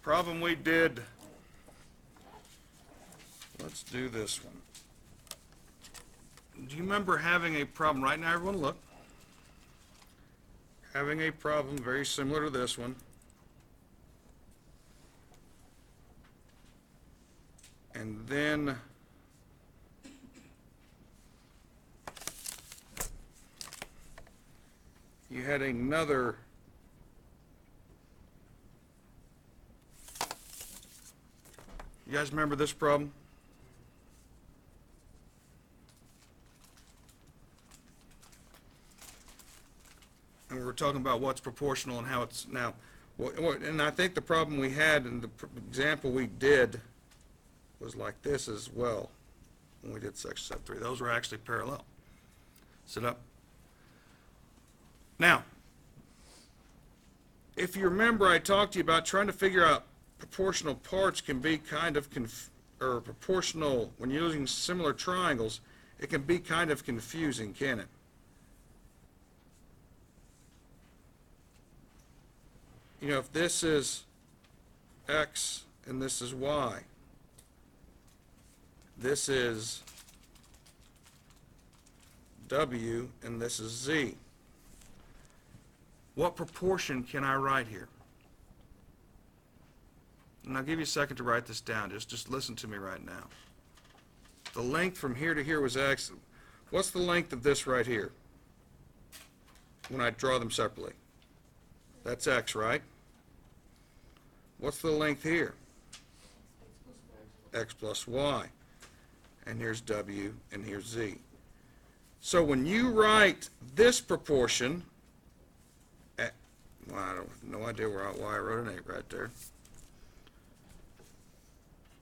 problem we did, let's do this one. Do you remember having a problem, right now everyone look, having a problem very similar to this one, and then you had another you guys remember this problem? And we were talking about what's proportional and how it's now. And I think the problem we had in the example we did was like this as well when we did section step 3. Those were actually parallel. Sit up. Now, if you remember, I talked to you about trying to figure out proportional parts can be kind of or proportional when you're using similar triangles. It can be kind of confusing, can it? You know, if this is x and this is y, this is w and this is z. What proportion can I write here? And I'll give you a second to write this down. Just listen to me right now. The length from here to here was x. What's the length of this right here when I draw them separately? That's x, right? What's the length here? X plus y. And here's w and here's z. So when you write this proportion, well, I have no idea why I wrote an 8 right there.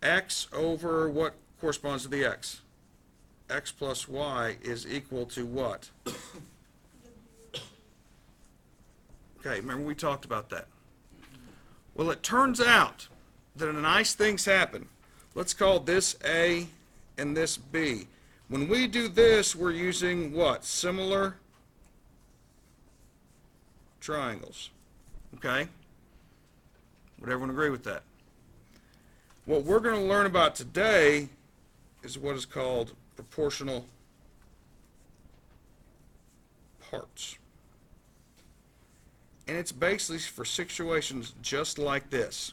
X over what corresponds to the x? X plus y is equal to what? Okay, remember we talked about that. Well, it turns out that nice things happen. Let's call this A and this B. When we do this, we're using what? Similar triangles. Okay? Would everyone agree with that? What we're going to learn about today is what is called proportional parts. And it's basically for situations just like this.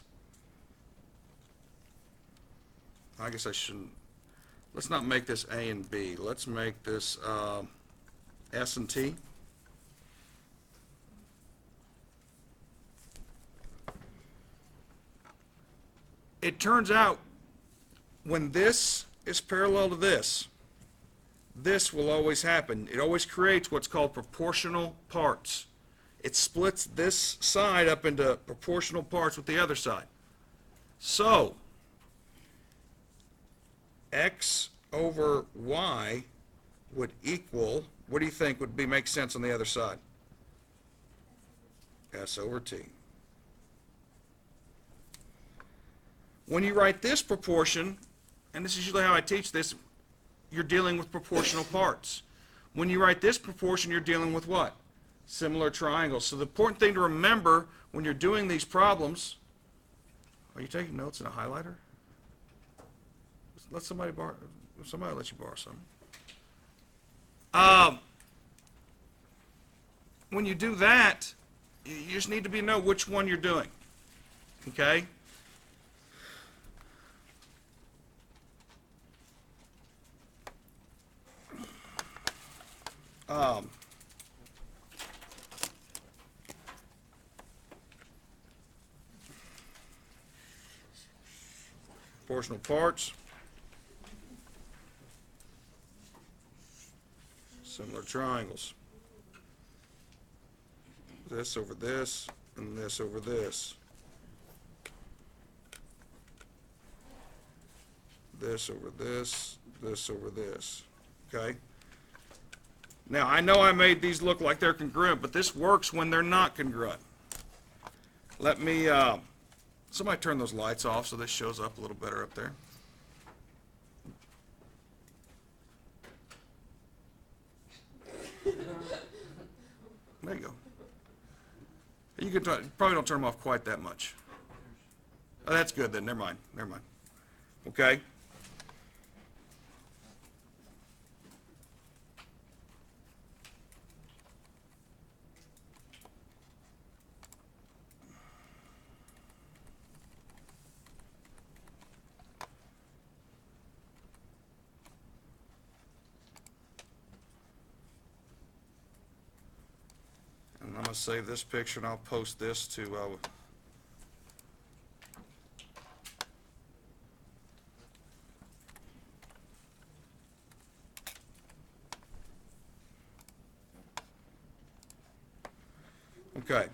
I guess I shouldn't. Let's not make this A and B. Let's make this S and T. It turns out when this is parallel to this, this will always happen. It always creates what's called proportional parts. It splits this side up into proportional parts with the other side. So, x over y would equal, what do you think would make sense on the other side? S over t. When you write this proportion, and this is usually how I teach this, you're dealing with proportional parts. When you write this proportion, you're dealing with what? Similar triangles. So the important thing to remember when you're doing these problems, are you taking notes in a highlighter? Let somebody borrow, somebody let you borrow some. When you do that, you just need to know which one you're doing. Okay? Proportional parts, similar triangles. This over this, and this over this. This over this, this over this. Okay? Now, I know I made these look like they're congruent, but this works when they're not congruent. Let me, somebody turn those lights off so this shows up a little better up there. There you go. You could probably don't turn them off quite that much. Oh, that's good then. Never mind. Never mind. Okay. And I'm going to save this picture and I'll post this to okay.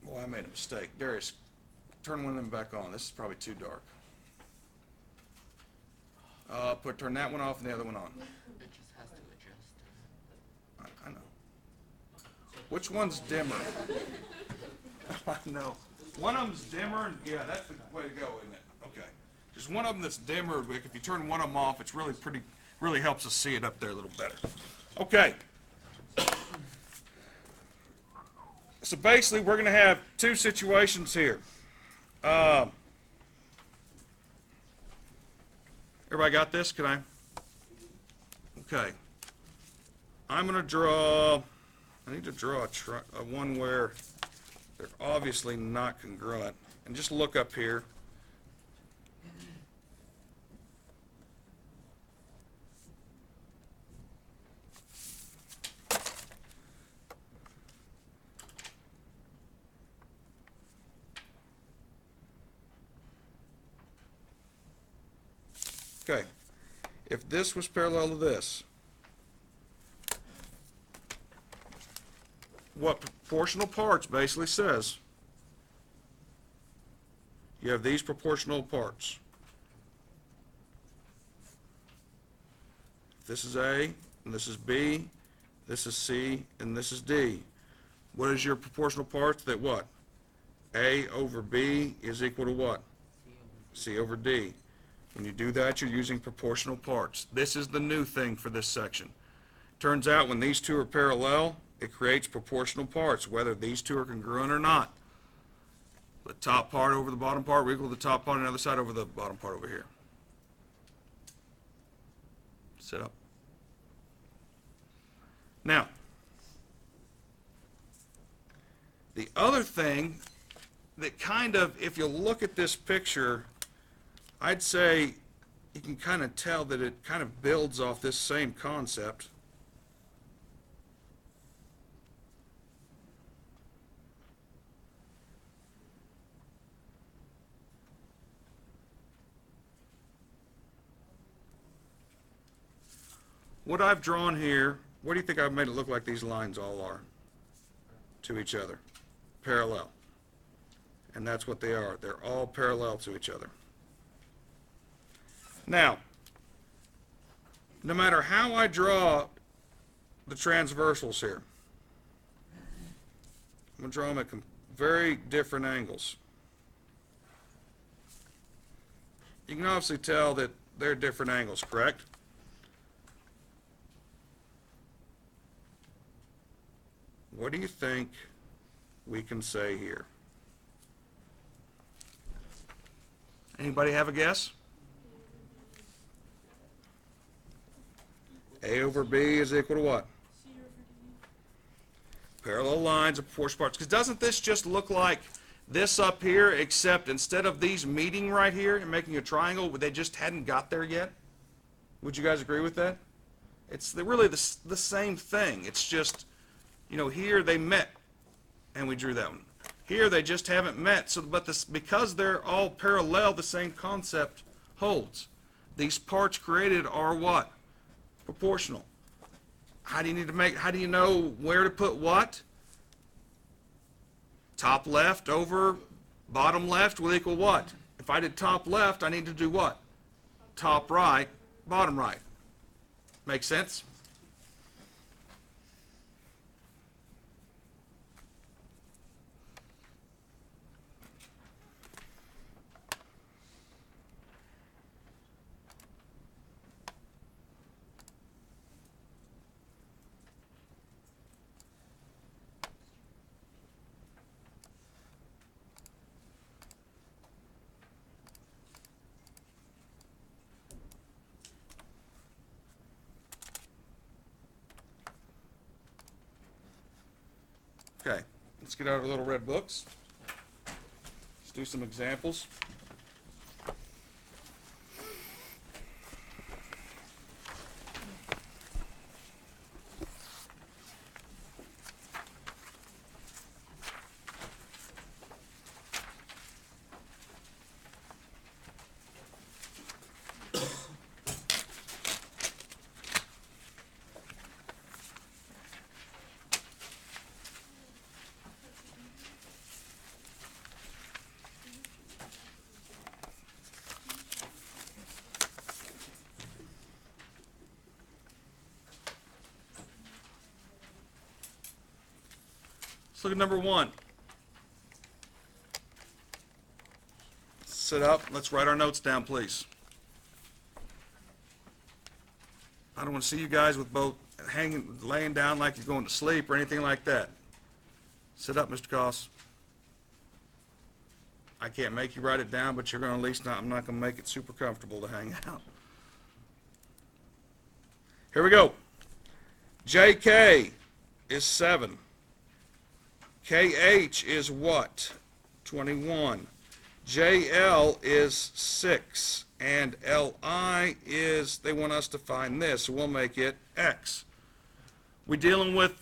Boy, I made a mistake. Darius, turn one of them back on. This is probably too dark. Turn that one off and the other one on. It just has to adjust. I know. Which one's dimmer? I know. One of them's dimmer, and yeah, that's the way to go, isn't it? Okay. There's one of them that's dimmer, but if you turn one of them off, it's really helps us see it up there a little better. Okay. So basically, we're going to have two situations here. Everybody got this? Can I? Okay. I'm going to draw, I need to draw a one where they're obviously not congruent. And just look up here. Okay. If this was parallel to this, what proportional parts basically says, you have these proportional parts. This is A, and this is B, this is C, and this is D. What is your proportional parts? That what? A over B is equal to what? C over D. When you do that, you're using proportional parts. This is the new thing for this section. Turns out when these two are parallel, it creates proportional parts, whether these two are congruent or not. The top part over the bottom part will equal the top part on the other side over the bottom part over here. Sit up. Now, the other thing that kind of, if you look at this picture, I'd say you can kind of tell that it kind of builds off this same concept. What I've drawn here, what do you think I've made it look like these lines all are to each other? Parallel. And that's what they are. They're all parallel to each other. Now, no matter how I draw the transversals here, I'm going to draw them at very different angles. You can obviously tell that they're different angles, correct? What do you think we can say here? Anybody have a guess? A over B is equal to what? C over D. Parallel lines of proportional parts. Because doesn't this just look like this up here, except instead of these meeting right here and making a triangle, they just hadn't got there yet? Would you guys agree with that? It's really the same thing. It's just, you know, here they met, and we drew that one. Here they just haven't met. So, but this, because they're all parallel, the same concept holds. These parts created are what? Proportional. How do you know where to put what? Top left over bottom left will equal what? If I did top left, I need to do what? Top right, bottom right. Make sense? Okay, let's get out our little red books. Let's do some examples. Let's look at number 1. Sit up. Let's write our notes down, please. I don't want to see you guys with both laying down like you're going to sleep or anything like that. Sit up, Mr. Koss. I can't make you write it down, but you're going to at least not, I'm not going to make it super comfortable to hang out. Here we go. JK is 7. KH is what? 21. JL is 6. And LI is, they want us to find this, so we'll make it X. We dealing with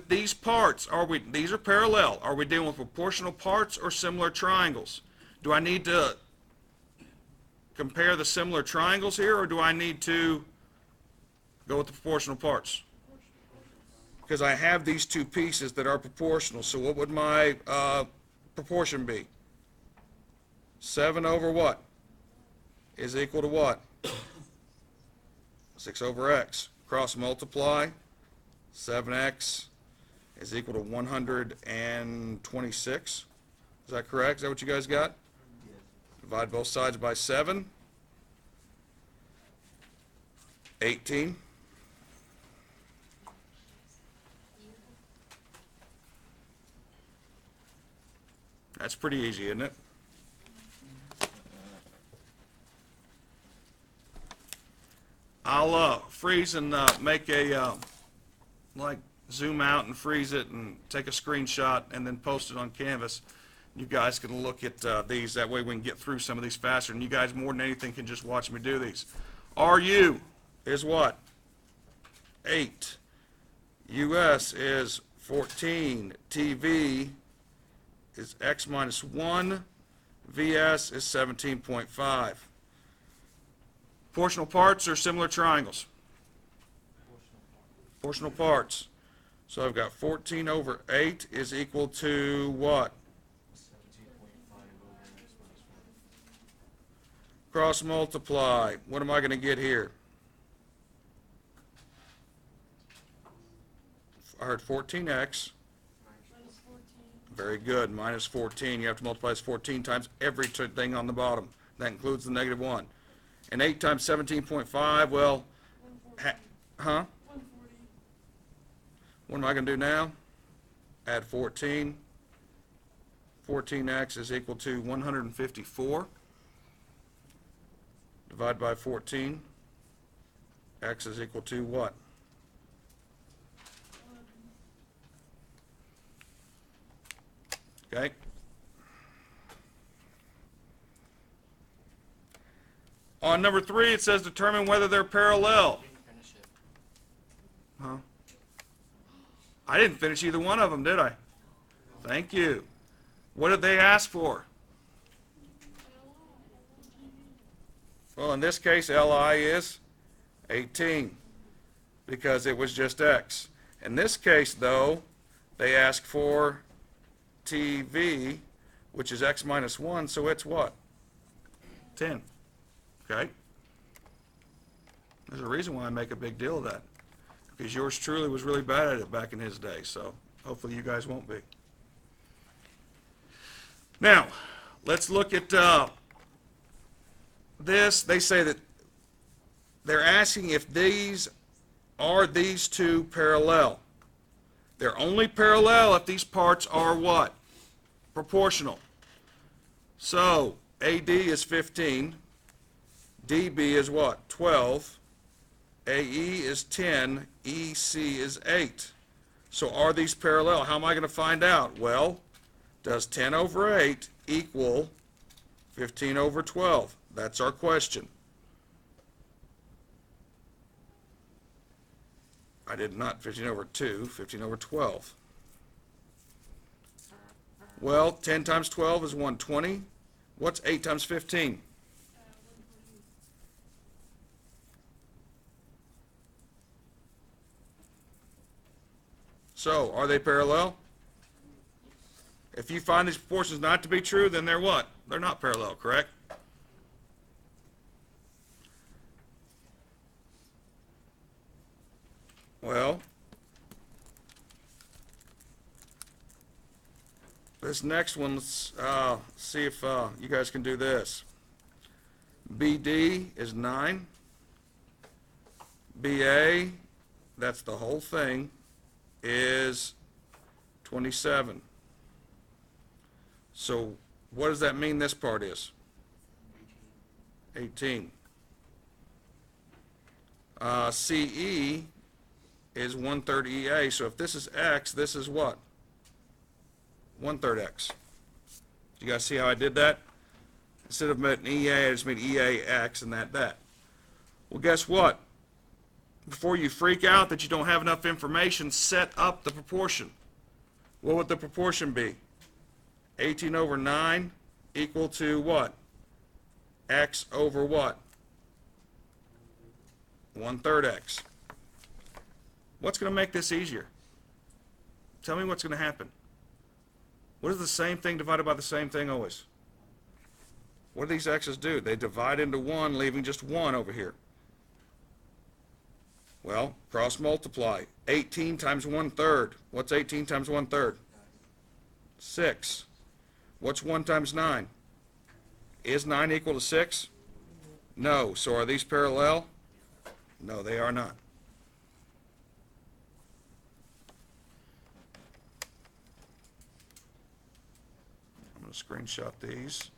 these parts, these are parallel. Are we dealing with proportional parts or similar triangles? Do I need to compare the similar triangles here, or do I need to go with the proportional parts? Because I have these two pieces that are proportional, so what would my proportion be? 7 over what? Is equal to what? 6 over x. Cross multiply. 7x is equal to 126. Is that correct? Is that what you guys got? Yes. Divide both sides by 7. 18. That's pretty easy, isn't it? I'll freeze and make a, like, zoom out and freeze it and take a screenshot and then post it on Canvas. You guys can look at these. That way we can get through some of these faster. And you guys, more than anything, can just watch me do these. RU is what? 8. US is 14. TV is x minus 1. VS is 17.5. Proportional parts or similar triangles? Proportional parts. So I've got 14 over 8 is equal to what? 17.5 over x minus 1. Cross multiply. What am I going to get here? I heard 14x. Very good. Minus 14. You have to multiply this 14 times everything on the bottom. That includes the negative 1. And 8 times 17.5, well, huh? 140. What am I going to do now? Add 14. 14x is equal to 154. Divide by 14. X is equal to what? Okay. On number 3, it says determine whether they're parallel. Didn't finish it. Huh? I didn't finish either one of them, did I? Thank you. What did they ask for? Well, in this case, LI is 18 because it was just X. In this case, though, they asked for TV, which is X minus 1, so it's what? 10. Okay? There's a reason why I make a big deal of that. Because yours truly was really bad at it back in his day, so hopefully you guys won't be. Now, let's look at this. They say that they're asking if these two parallel. They're only parallel if these parts are what? Proportional. So, AD is 15. DB is what? 12. AE is 10. EC is 8. So are these parallel? How am I going to find out? Well, does 10 over 8 equal 15 over 12? That's our question. I did not 15 over 2, 15 over 12. Well, 10 times 12 is 120. What's 8 times 15? So, are they parallel? If you find these proportions not to be true, then they're what? They're not parallel, correct? Well, this next one, let's see if you guys can do this. BD is 9. BA, that's the whole thing, is 27. So what does that mean this part is? 18. CE is 1/3 EA, so if this is X, this is what? 1/3 X. You guys see how I did that? Instead of making EA, I just made EAX and that. Well, guess what? Before you freak out that you don't have enough information, set up the proportion. What would the proportion be? 18 over 9 equal to what? X over what? 1/3 X. What's going to make this easier? Tell me what's going to happen. What is the same thing divided by the same thing always? What do these x's do? They divide into 1, leaving just 1 over here. Well, cross multiply. 18 times 1/3. What's 18 times 1/3? 6. What's 1 times 9? Is 9 equal to 6? No. So are these parallel? No, they are not. I'm going to screenshot these.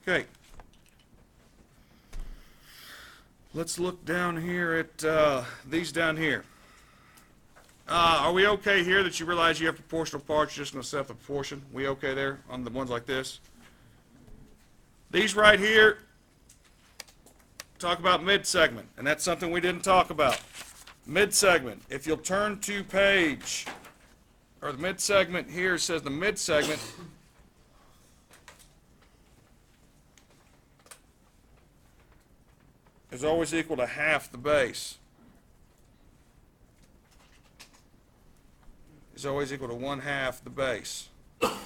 Okay. Let's look down here at these down here. Are we okay here that you realize you have proportional parts, you're just going to set up a proportion? We okay there on the ones like this? These right here talk about mid-segment, and that's something we didn't talk about. Mid-segment. If you'll turn to page, or the mid-segment here says the mid-segment is always equal to half the base. Is always equal to 1/2 the base. The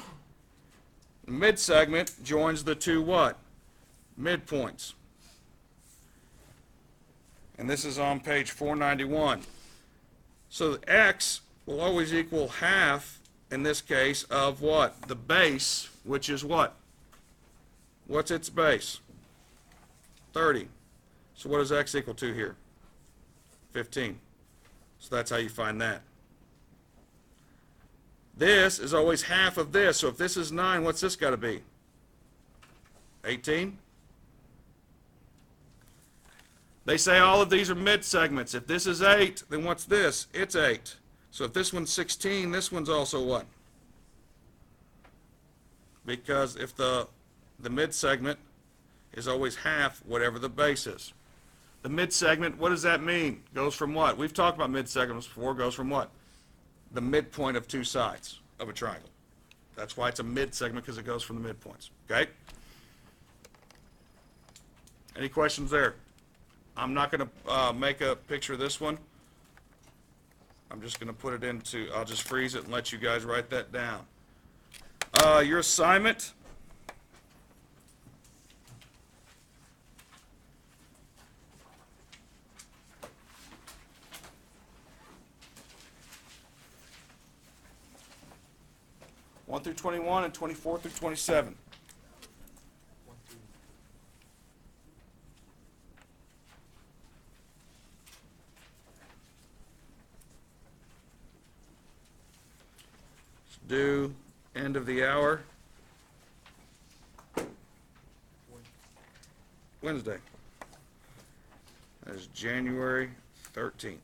mid-segment joins the two what? Midpoints. And this is on page 491. So the x will always equal half, in this case, of what? The base, which is what? What's its base? 30. So what does x equal to here? 15. So that's how you find that. This is always half of this. So if this is 9, what's this got to be? 18? They say all of these are mid-segments. If this is 8, then what's this? It's 8. So if this one's 16, this one's also what? Because if the mid-segment is always half whatever the base is. The mid-segment, what does that mean? Goes from what? We've talked about mid-segments before. Goes from what? The midpoint of two sides of a triangle. That's why it's a mid-segment, because it goes from the midpoints. Okay? Any questions there? I'm not going to make a picture of this one. I'm just going to put it into, I'll just freeze it and let you guys write that down. Your assignment. One through 21 and 24 through 27. 1 through Due end of the hour. Wednesday. That is January 13th.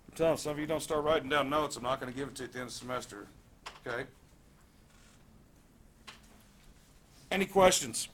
I'm telling you, some of you don't start writing down notes, I'm not going to give it to you at the end of the semester. Okay? Any questions?